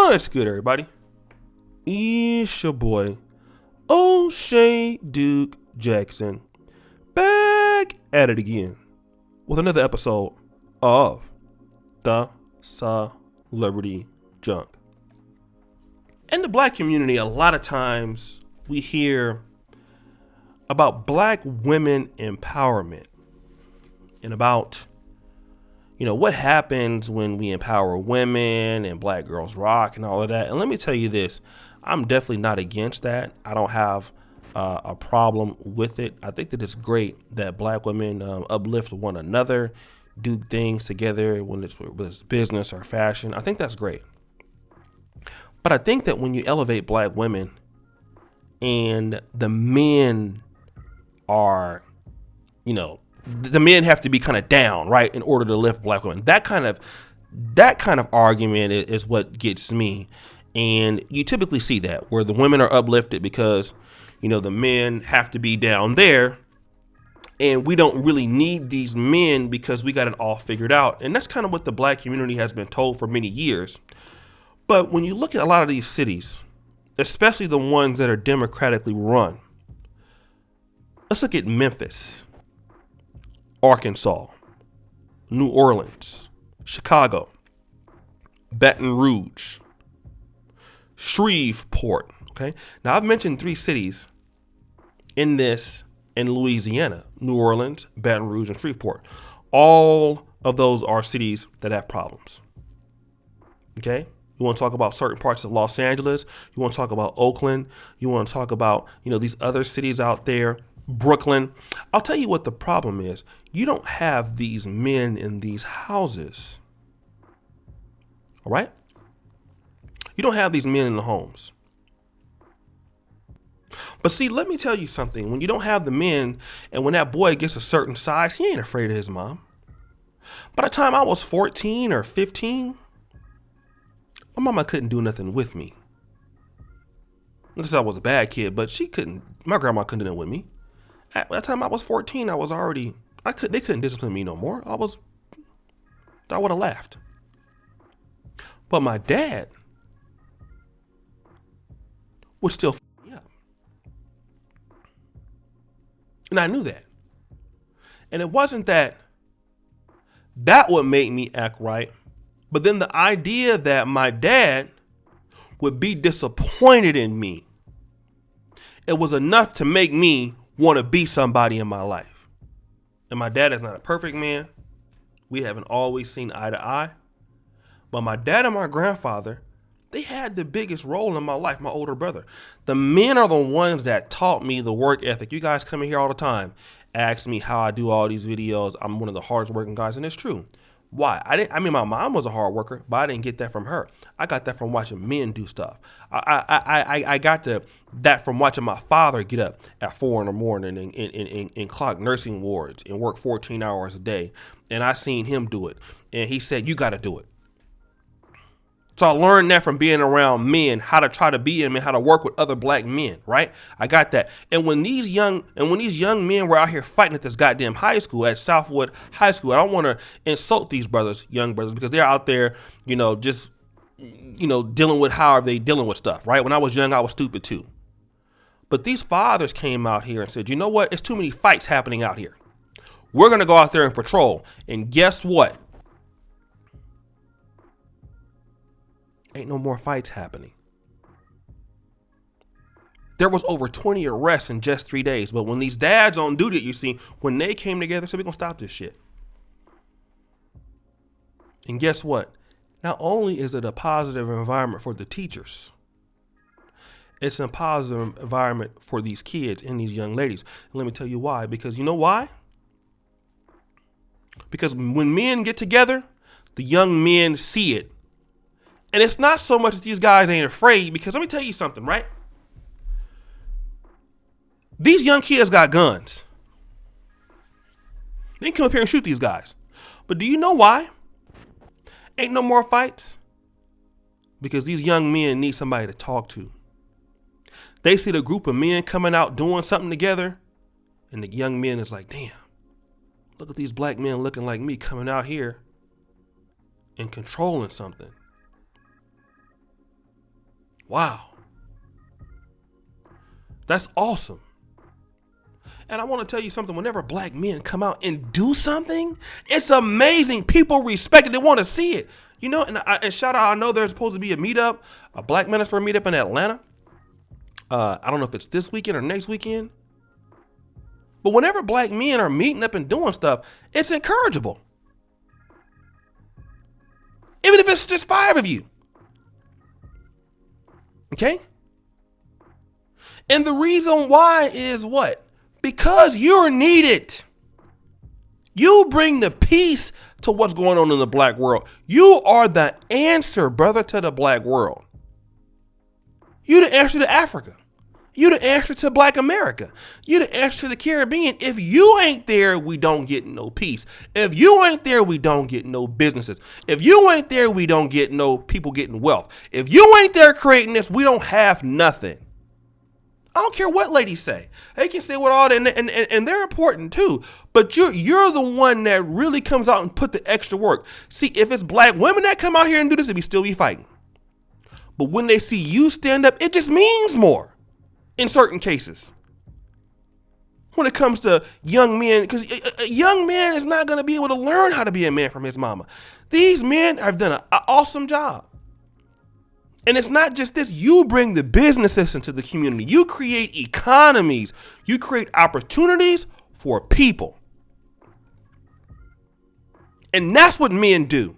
What's good, everybody? It's your boy, O'Shea Duke Jackson, back at it again with another episode of the Celebrity Junk. In the black community, a lot of times we hear about black women empowerment and about what happens when we empower women and black girls rock and all of that. And let me tell you this, I'm definitely not against that. I don't have a problem with it. I think that it's great that black women uplift one another, do things together when it's business or fashion. I think that's great. But I think that when you elevate black women and the men are, the men have to be kind of down, right, in order to lift black women. That kind of argument is what gets me. And you typically see that where the women are uplifted because, the men have to be down there. And we don't really need these men because we got it all figured out. And that's kind of what the black community has been told for many years. But when you look at a lot of these cities, especially the ones that are democratically run, let's look at Memphis, Arkansas, New Orleans, Chicago, Baton Rouge, Shreveport. Okay. Now I've mentioned 3 cities in Louisiana: New Orleans, Baton Rouge, and Shreveport. All of those are cities that have problems. Okay. You want to talk about certain parts of Los Angeles. You want to talk about Oakland. You want to talk about, these other cities out there, Brooklyn. I'll tell you what the problem is. You don't have these men in these houses. All right? You don't have these men in the homes. But see, let me tell you something. When you don't have the men, and when that boy gets a certain size, he ain't afraid of his mom. By the time I was 14 or 15, my mama couldn't do nothing with me. Not that I was a bad kid, but my grandma couldn't do nothing with me. At the time I was 14, they couldn't discipline me no more. I would have laughed. But my dad would still f me up. And I knew that. And it wasn't that would make me act right, but then the idea that my dad would be disappointed in me, it was enough to make me want to be somebody in my life. And my dad is not a perfect man. We haven't always seen eye to eye. But my dad and my grandfather, they had the biggest role in my life, my older brother. The men are the ones that taught me the work ethic. You guys come in here all the time, ask me how I do all these videos. I'm one of the hardest working guys, and it's true. Why? My mom was a hard worker, but I didn't get that from her. I got that from watching men do stuff. I got that from watching my father get up at 4 a.m. and clock nursing wards and work 14 hours a day. And I seen him do it. And he said, you got to do it. So I learned that from being around men, how to try to be them and how to work with other black men, right? I got that. And when these young men were out here fighting at this goddamn high school, at Southwood High School, I don't want to insult these young brothers, because they're out there, just, dealing with how are they dealing with stuff, right? When I was young, I was stupid too. But these fathers came out here and said, you know what? It's too many fights happening out here. We're going to go out there and patrol. And guess what? Ain't no more fights happening. There was over 20 arrests in just 3 days. But when these dads on duty, you see, when they came together, said, we're going to stop this shit. And guess what? Not only is it a positive environment for the teachers, it's a positive environment for these kids and these young ladies. And let me tell you why. Because you know why? Because when men get together, the young men see it. And it's not so much that these guys ain't afraid, because let me tell you something, right? These young kids got guns. They can come up here and shoot these guys. But do you know why? Ain't no more fights. Because these young men need somebody to talk to. They see the group of men coming out doing something together, and the young men is like, damn, look at these black men looking like me coming out here and controlling something. Wow. That's awesome. And I want to tell you something. Whenever black men come out and do something, it's amazing. People respect it. They want to see it. You know, and shout out, I know there's supposed to be a meetup, a Black Minister meetup in Atlanta. I don't know if it's this weekend or next weekend. But whenever black men are meeting up and doing stuff, it's encourageable. Even if it's just 5 of you. Okay? And the reason why is what? Because you're needed. You bring the peace to what's going on in the black world. You are the answer, brother, to the black world. You the answer to Africa. You the answer to Black America. You the answer to the Caribbean. If you ain't there, we don't get no peace. If you ain't there, we don't get no businesses. If you ain't there, we don't get no people getting wealth. If you ain't there creating this, we don't have nothing. I don't care what ladies say. They can say what all that, and they're important too. But you're the one that really comes out and put the extra work. See, if it's black women that come out here and do this, we still be fighting. But when they see you stand up, it just means more. In certain cases, when it comes to young men, because a young man is not going to be able to learn how to be a man from his mama. These men have done an awesome job. And it's not just this. You bring the businesses into the community. You create economies. You create opportunities for people. And that's what men do.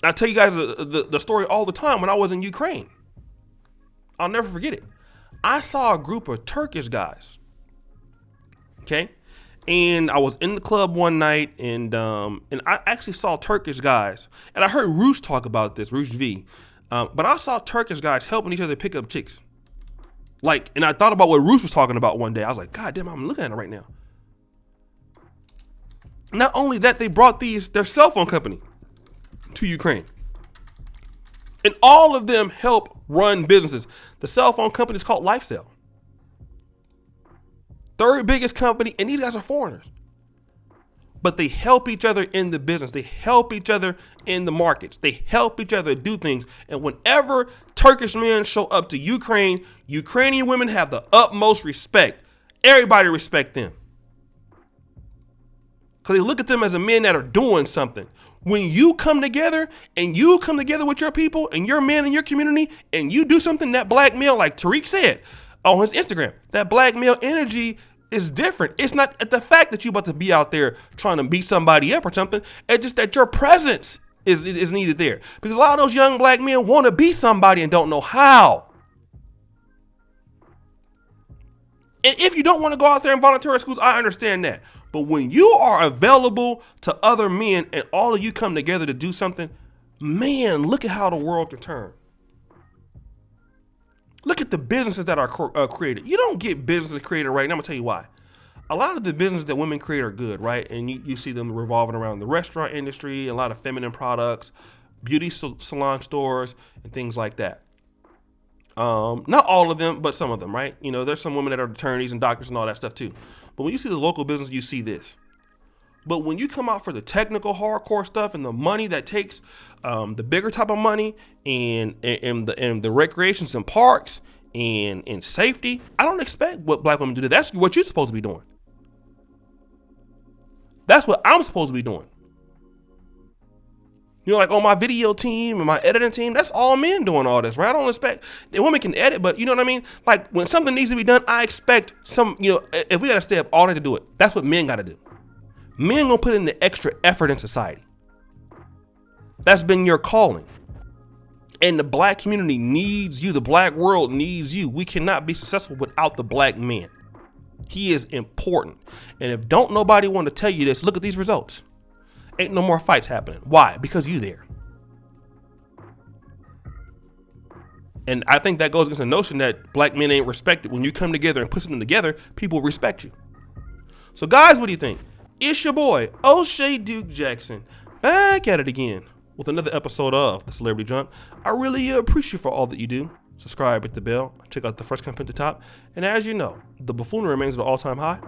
I tell you guys the story all the time when I was in Ukraine. I'll never forget it. I saw a group of Turkish guys. Okay. And I was in the club one night and I actually saw Turkish guys. And I heard Roosh talk about this, Roosh V. But I saw Turkish guys helping each other pick up chicks. Like, and I thought about what Roosh was talking about one day. I was like, God damn, I'm looking at it right now. Not only that, they brought their cell phone company to Ukraine. And all of them help run businesses. The cell phone company is called LifeCell. 3rd biggest company, and these guys are foreigners. But they help each other in the business. They help each other in the markets. They help each other do things. And whenever Turkish men show up to Ukraine, Ukrainian women have the utmost respect. Everybody respect them. Because they look at them as a men that are doing something. When you come together and you come together with your people and your men in your community and you do something, that black male, like Tariq said on his Instagram, that black male energy is different. It's not the fact that you about to be out there trying to beat somebody up or something. It's just that your presence is needed there. Because a lot of those young black men want to be somebody and don't know how. And if you don't want to go out there and volunteer at schools, I understand that. But when you are available to other men and all of you come together to do something, man, look at how the world can turn. Look at the businesses that are created. You don't get businesses created right now. I'm going to tell you why. A lot of the businesses that women create are good, right? And you see them revolving around the restaurant industry, a lot of feminine products, beauty salon stores, and things like that. Not all of them, but some of them, right? You know, there's some women that are attorneys and doctors and all that stuff too. But when you see the local business, you see this. But when you come out for the technical hardcore stuff and the money that takes, the bigger type of money and the recreations and parks and safety, I don't expect what black women do. That's what you're supposed to be doing. That's what I'm supposed to be doing. You know, like on my video team and my editing team, that's all men doing all this, right? I don't expect, the women can edit, but you know what I mean? Like when something needs to be done, I expect if we got to stay up all night to do it, that's what men got to do. Men gonna put in the extra effort in society. That's been your calling. And the black community needs you. The black world needs you. We cannot be successful without the black man. He is important. And if don't nobody want to tell you this, look at these results. Ain't no more fights happening. Why? Because you there. And I think that goes against the notion that black men ain't respected. When you come together and put something together, people respect you. So guys, what do you think? It's your boy, O'Shea Duke Jackson, back at it again with another episode of The Celebrity Jump. I really appreciate for all that you do. Subscribe, hit the bell, check out the first comment at the top. And as you know, the buffoonery remains at an all-time high.